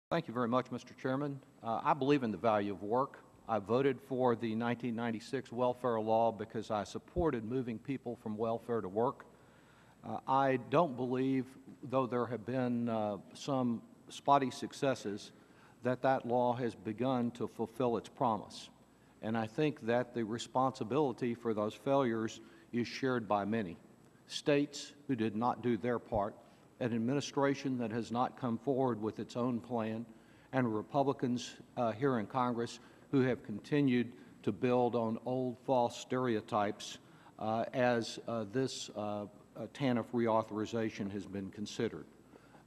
Thank you very much, Mr. Chairman. I believe in the value of work. I voted for the 1996 welfare law because I supported moving people from welfare to work. I don't believe, though there have been some spotty successes, that law has begun to fulfill its promise. And I think that the responsibility for those failures is shared by many. States who did not do their part, an administration that has not come forward with its own plan, and Republicans here in Congress who have continued to build on old false stereotypes as this TANF reauthorization has been considered.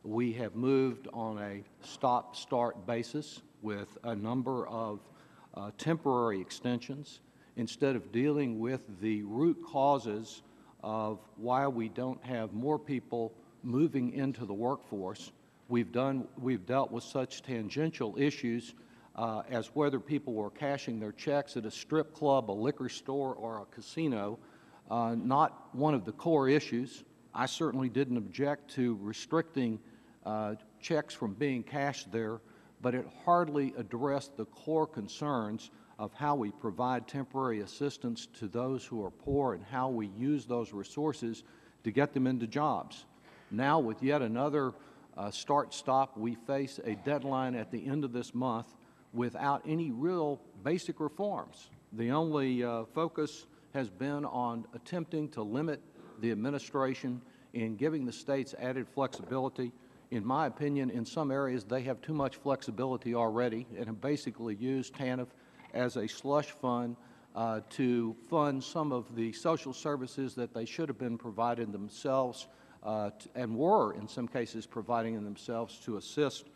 We have moved on a stop-start basis with a number of temporary extensions instead of dealing with the root causes of why we don't have more people moving into the workforce. We've dealt with such tangential issues as whether people were cashing their checks at a strip club, a liquor store, or a casino, not one of the core issues. I certainly didn't object to restricting checks from being cashed there, but it hardly addressed the core concerns of how we provide temporary assistance to those who are poor and how we use those resources to get them into jobs. Now, with yet another start-stop, we face a deadline at the end of this month without any real basic reforms. The only focus has been on attempting to limit the administration in giving the states added flexibility. In my opinion, in some areas, they have too much flexibility already and have basically used TANF as a slush fund to fund some of the social services that they should have been providing themselves and were, in some cases, providing in themselves to assist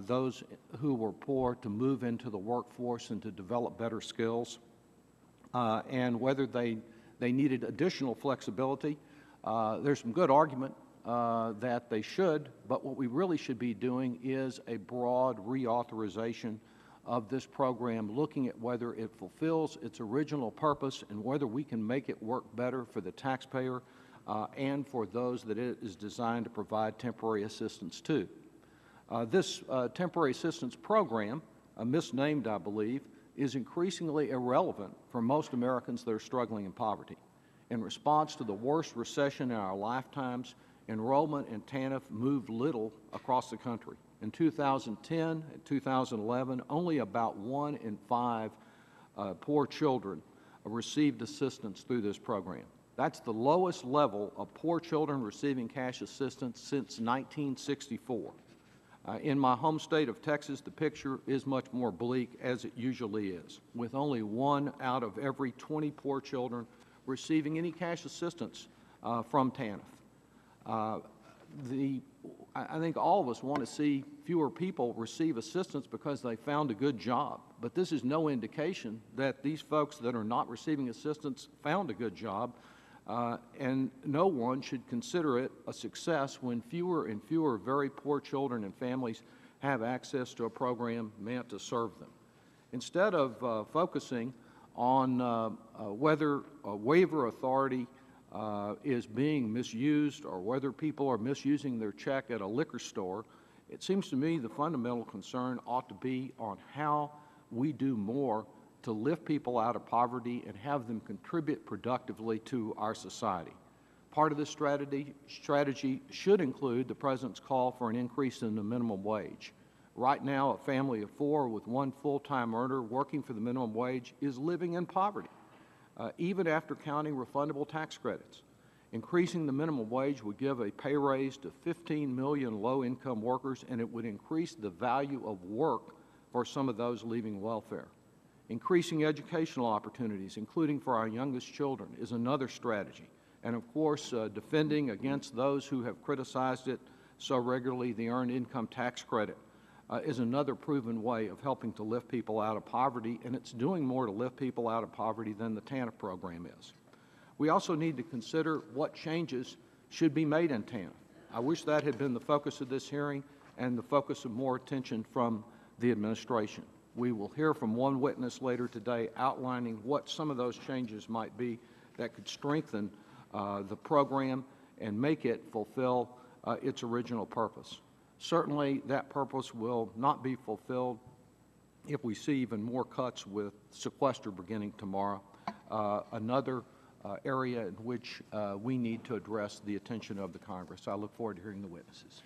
those who were poor to move into the workforce and to develop better skills. And whether they needed additional flexibility, there's some good argument that they should, but what we really should be doing is a broad reauthorization of this program, looking at whether it fulfills its original purpose and whether we can make it work better for the taxpayer and for those that it is designed to provide temporary assistance to. This temporary assistance program, misnamed I believe, is increasingly irrelevant for most Americans that are struggling in poverty. In response to the worst recession in our lifetimes, enrollment in TANF moved little across the country. In 2010 and 2011, only about 1 in 5 poor children received assistance through this program. That's the lowest level of poor children receiving cash assistance since 1964. In my home state of Texas, the picture is much more bleak, as it usually is, with only 1 out of every 20 poor children receiving any cash assistance from TANF. I think all of us want to see fewer people receive assistance because they found a good job, but this is no indication that these folks that are not receiving assistance found a good job, and no one should consider it a success when fewer and fewer very poor children and families have access to a program meant to serve them. Instead of focusing on whether a waiver authority is being misused or whether people are misusing their check at a liquor store, it seems to me the fundamental concern ought to be on how we do more to lift people out of poverty and have them contribute productively to our society. Part of this strategy should include the President's call for an increase in the minimum wage. Right now, a family of 4 with 1 full-time earner working for the minimum wage is living in poverty, even after counting refundable tax credits. Increasing the minimum wage would give a pay raise to 15 million low-income workers, and it would increase the value of work for some of those leaving welfare. Increasing educational opportunities, including for our youngest children, is another strategy. And of course, defending against those who have criticized it so regularly, the Earned Income Tax Credit is another proven way of helping to lift people out of poverty, and it's doing more to lift people out of poverty than the TANF program is. We also need to consider what changes should be made in TANF. I wish that had been the focus of this hearing and the focus of more attention from the administration. We will hear from one witness later today outlining what some of those changes might be that could strengthen the program and make it fulfill its original purpose. Certainly, that purpose will not be fulfilled if we see even more cuts with sequester beginning tomorrow. Another area in which we need to address the attention of the Congress. I look forward to hearing the witnesses.